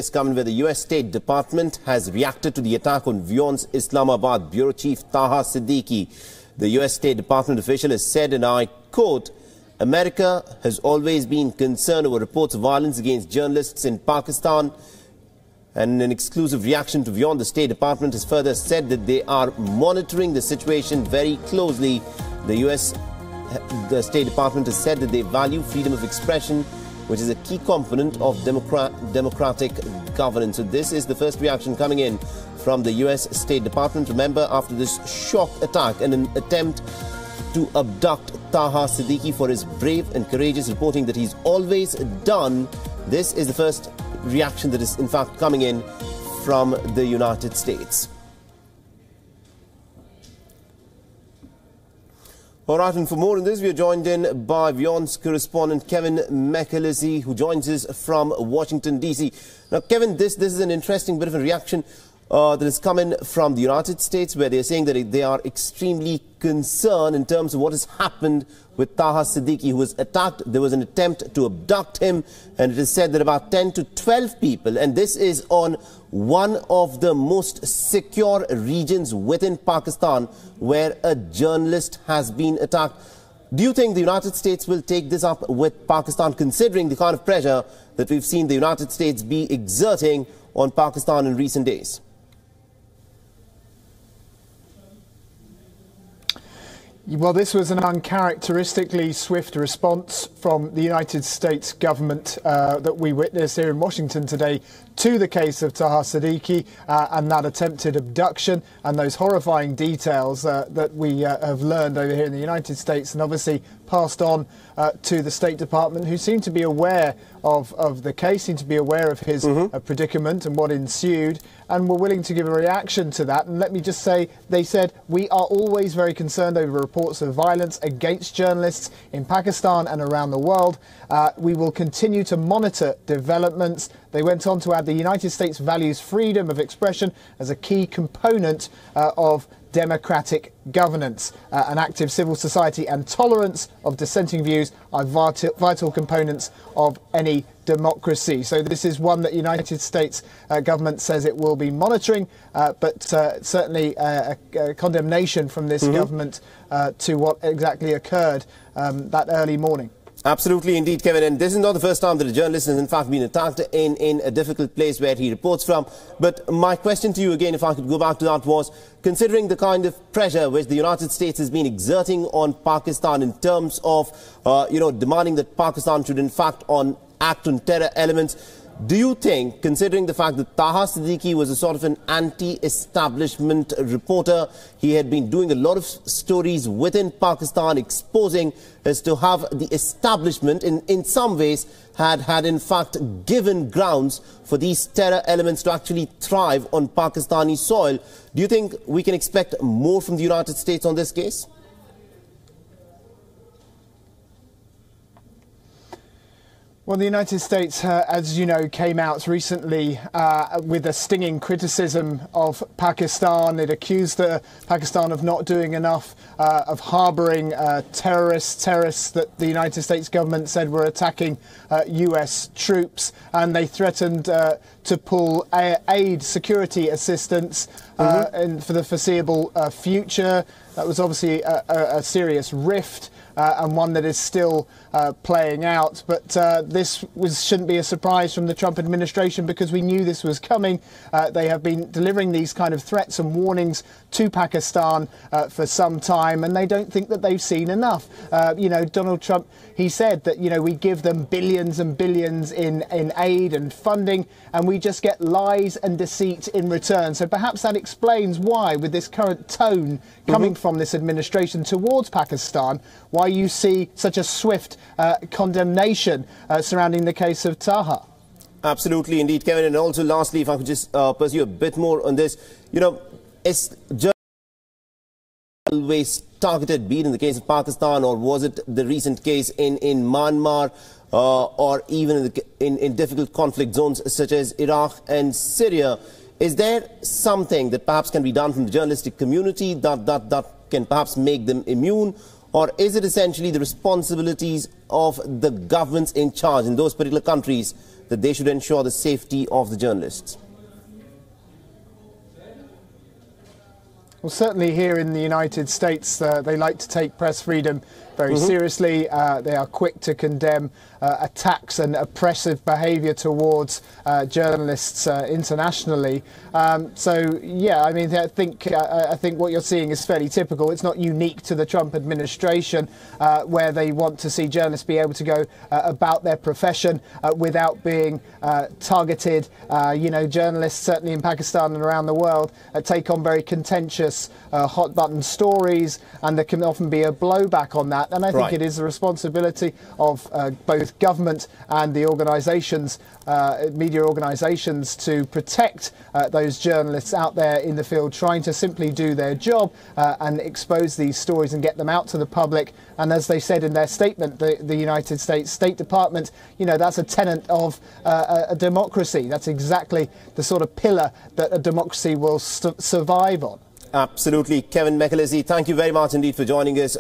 is coming where the US State Department has reacted to the attack on Wion's Islamabad Bureau Chief Taha Siddiqui. The US State Department official has said, and I quote, "America has always been concerned over reports of violence against journalists in Pakistan." And in an exclusive reaction to Wion, the State Department has further said that they are monitoring the situation very closely. The State Department has said that they value freedom of expression, which is a key component of democratic governance. So this is the first reaction coming in from the US State Department. Remember, after this shock attack and an attempt to abduct Taha Siddiqui for his brave and courageous reporting that he's always done, this is the first reaction that is in fact coming in from the United States. All right, and for more on this, we are joined in by Wion's correspondent Kevin McAlissey, who joins us from Washington, D.C. Now, Kevin, this is an interesting bit of a reaction that has come in from the United States, where they are saying that they are extremely concerned in terms of what has happened with Taha Siddiqui, who was attacked. There was an attempt to abduct him, and it is said that about 10 to 12 people, and this is on one of the most secure regions within Pakistan where a journalist has been attacked. Do you think the United States will take this up with Pakistan, considering the kind of pressure that we've seen the United States be exerting on Pakistan in recent days? Well, this was an uncharacteristically swift response from the United States government that we witnessed here in Washington today to the case of Taha Siddiqui and that attempted abduction and those horrifying details that we have learned over here in the United States, and obviously passed on to the State Department, who seem to be aware of the case, seem to be aware of his predicament and what ensued, and were willing to give a reaction to that. And let me just say, they said, "We are always very concerned over reports of violence against journalists in Pakistan and around the world. We will continue to monitor developments." They went on to add, "The United States values freedom of expression as a key component of democratic governance. An active civil society and tolerance of dissenting views are vital components of any democracy." So this is one that the United States government says it will be monitoring, but certainly a condemnation from this government to what exactly occurred that early morning. Absolutely, indeed, Kevin. And this is not the first time that a journalist has in fact been attacked in a difficult place where he reports from. But my question to you again, if I could go back to that, was, considering the kind of pressure which the United States has been exerting on Pakistan in terms of, demanding that Pakistan should in fact act on terror elements, do you think, considering the fact that Taha Siddiqui was a sort of an anti-establishment reporter, he had been doing a lot of stories within Pakistan exposing as to how the establishment in some ways had in fact given grounds for these terror elements to actually thrive on Pakistani soil, do you think we can expect more from the United States on this case? Well, the United States, as you know, came out recently with a stinging criticism of Pakistan. It accused Pakistan of not doing enough, of harbouring terrorists that the United States government said were attacking US troops, and they threatened to pull aid, security assistance for the foreseeable future. That was obviously a serious rift. And one that is still playing out. But this shouldn't be a surprise from the Trump administration, because we knew this was coming. They have been delivering these kind of threats and warnings to Pakistan for some time, and they don't think that they've seen enough. Donald Trump, he said that, we give them billions and billions in aid and funding, and we just get lies and deceit in return. So perhaps that explains why, with this current tone coming from this administration towards Pakistan, why you see such a swift condemnation surrounding the case of Taha. Absolutely, indeed, Kevin. And also, lastly, if I could just pursue a bit more on this, is always targeted, be it in the case of Pakistan, or was it the recent case in Myanmar, or even in difficult conflict zones such as Iraq and Syria? Is there something that perhaps can be done from the journalistic community that can perhaps make them immune? Or is it essentially the responsibilities of the governments in charge in those particular countries that they should ensure the safety of the journalists? Well, certainly here in the United States, they like to take press freedom very seriously. They are quick to condemn attacks and oppressive behaviour towards journalists internationally. So, yeah, I mean, I think what you're seeing is fairly typical. It's not unique to the Trump administration, where they want to see journalists be able to go about their profession without being targeted. You know, journalists, certainly in Pakistan and around the world, take on very contentious hot-button stories, and there can often be a blowback on that. And I think it is the responsibility of both government and the organisations, media organisations, to protect those journalists out there in the field trying to simply do their job and expose these stories and get them out to the public. And as they said in their statement, the United States State Department, you know, that's a tenet of a democracy. That's exactly the sort of pillar that a democracy will survive on. Absolutely. Kevin McAlesey, thank you very much indeed for joining us.